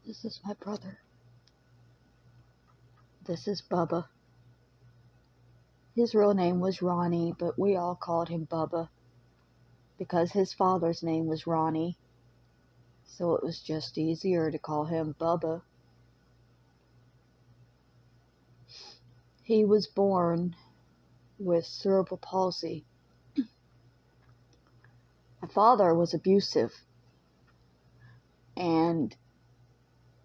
This is my brother. This is Bubba. His real name was Ronnie, but we all called him Bubba because his father's name was Ronnie, so it was just easier to call him Bubba. He was born with cerebral palsy. My father was abusive, and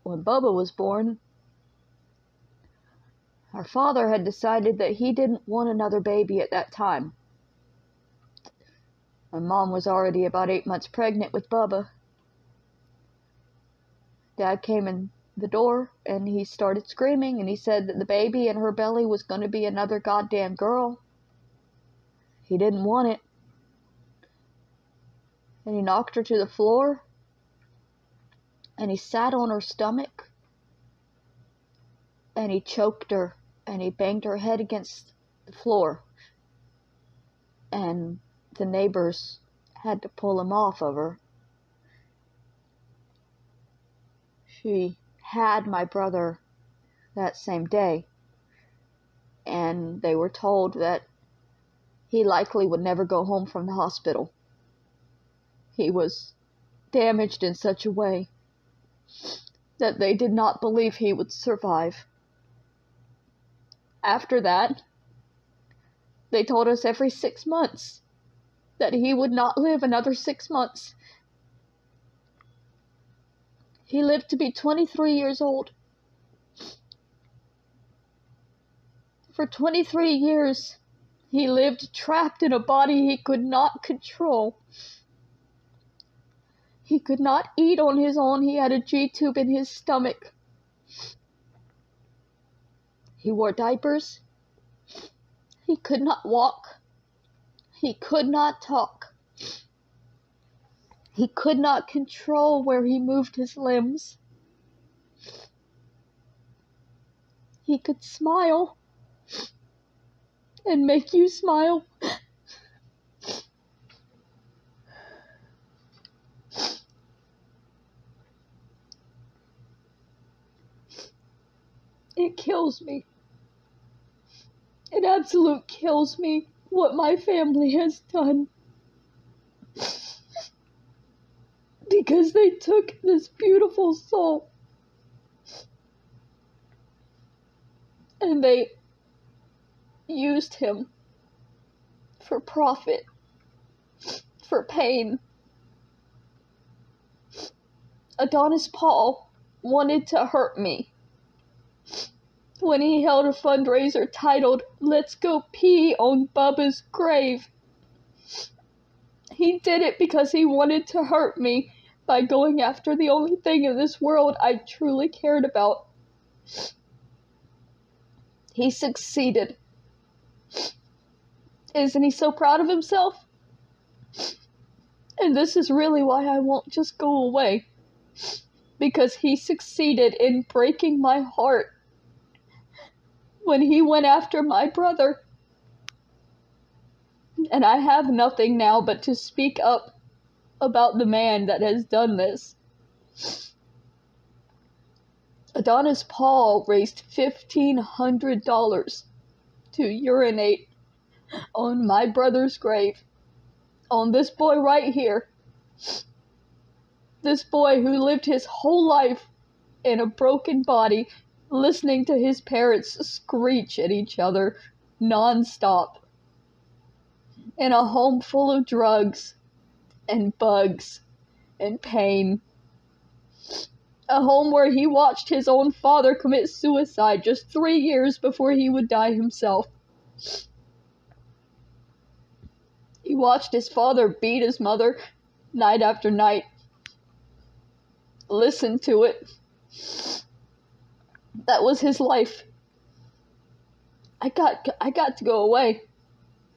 when Bubba was born, our father had decided that he didn't want another baby at that time. My mom was already about 8 months pregnant with Bubba. Dad came in the door and he started screaming, and he said that the baby in her belly was going to be another goddamn girl. He didn't want it. And he knocked her to the floor, and he sat on her stomach, and he choked her, and he banged her head against the floor, and the neighbors had to pull him off of her. She had my brother that same day, and they were told that he likely would never go home from the hospital. He was damaged in such a way that they did not believe he would survive. After that, they told us every 6 months that he would not live another 6 months. He lived to be 23 years old. For 23 years, he lived trapped in a body he could not control. He could not eat on his own. He had a G-tube in his stomach. He wore diapers. He could not walk. He could not talk. He could not control where he moved his limbs. He could smile and make you smile. It kills me. It absolutely kills me what my family has done. Because they took this beautiful soul and they used him for profit, for pain. Adonis Paul wanted to hurt me when he held a fundraiser titled, "Let's Go Pee on Bubba's Grave." He did it because he wanted to hurt me by going after the only thing in this world I truly cared about. He succeeded. Isn't he so proud of himself? And this is really why I won't just go away. Because he succeeded in breaking my heart when he went after my brother. And I have nothing now but to speak up about the man that has done this. Adonis Paul raised $1,500 to urinate on my brother's grave, on this boy right here. This boy who lived his whole life in a broken body, listening to his parents screech at each other non-stop, in a home full of drugs and bugs and pain. A home where he watched his own father commit suicide just 3 years before he would die himself. He watched his father beat his mother night after night. Listened to it. That was his life. I got to go away.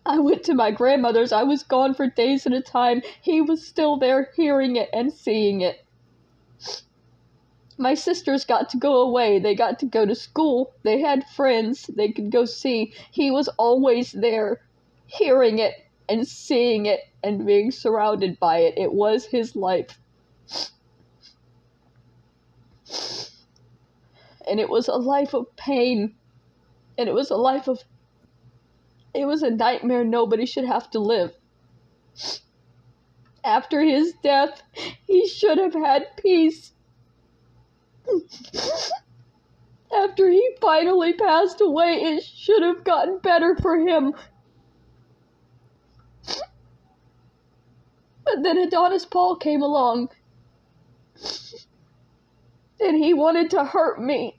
I went to my grandmother's. I was gone for days at a time. He was still there, hearing it and seeing it. My sisters got to go away. They got to go to school. They had friends they could go see. He was always there, hearing it and seeing it and being surrounded by it. It was his life. and it was a life of pain, and it was a nightmare nobody should have to live. After his death, he should have had peace. After he finally passed away, it should have gotten better for him. But then Adonis Paul came along, and he wanted to hurt me.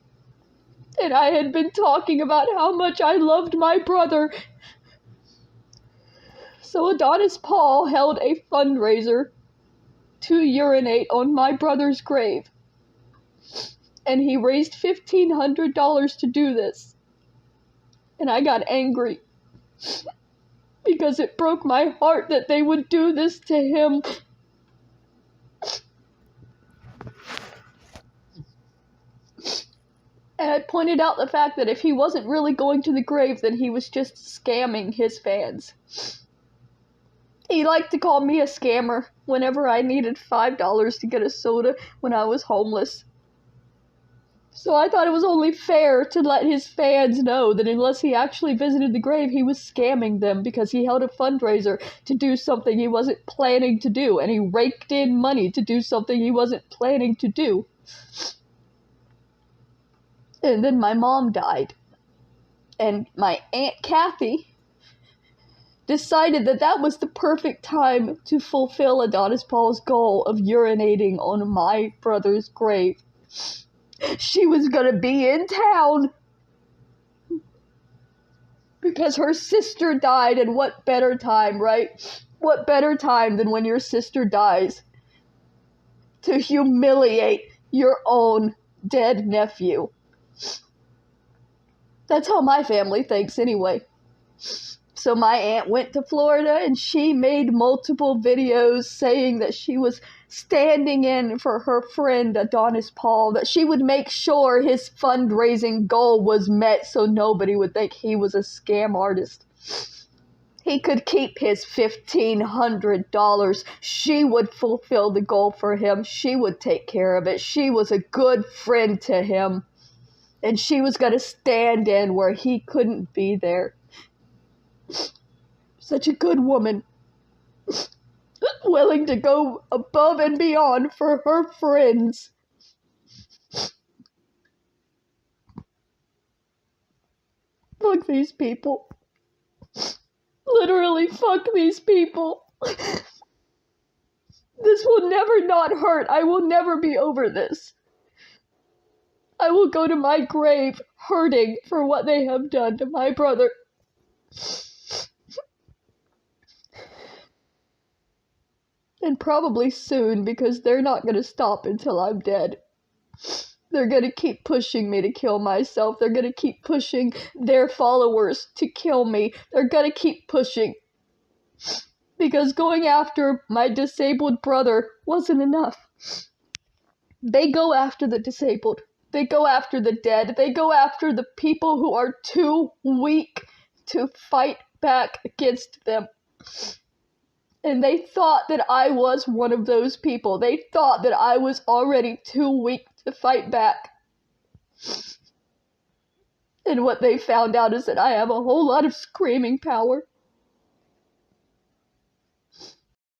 And I had been talking about how much I loved my brother. So Adonis Paul held a fundraiser to urinate on my brother's grave. And he raised $1,500 to do this. And I got angry, because it broke my heart that they would do this to him. And I pointed out the fact that if he wasn't really going to the grave, then he was just scamming his fans. He liked to call me a scammer whenever I needed $5 to get a soda when I was homeless. So I thought it was only fair to let his fans know that unless he actually visited the grave, he was scamming them, because he held a fundraiser to do something he wasn't planning to do, and he raked in money to do something he wasn't planning to do. And then my mom died, and my Aunt Kathy decided that that was the perfect time to fulfill Adonis Paul's goal of urinating on my brother's grave. She was gonna be in town because her sister died, and what better time, right? What better time than when your sister dies to humiliate your own dead nephew? That's how my family thinks anyway. So my aunt went to Florida, and she made multiple videos saying that she was standing in for her friend Adonis Paul, that she would make sure his fundraising goal was met so nobody would think he was a scam artist. He could keep his $1,500. She would fulfill the goal for him. She would take care of it. She was a good friend to him, and she was going to stand in where he couldn't be there. Such a good woman, willing to go above and beyond for her friends. Fuck these people. Literally, fuck these people. This will never not hurt. I will never be over this. I will go to my grave hurting for what they have done to my brother. And probably soon, because they're not going to stop until I'm dead. They're going to keep pushing me to kill myself. They're going to keep pushing their followers to kill me. They're going to keep pushing. Because going after my disabled brother wasn't enough. They go after the disabled. They go after the dead. They go after the people who are too weak to fight back against them. And they thought that I was one of those people. They thought that I was already too weak to fight back. And what they found out is that I have a whole lot of screaming power.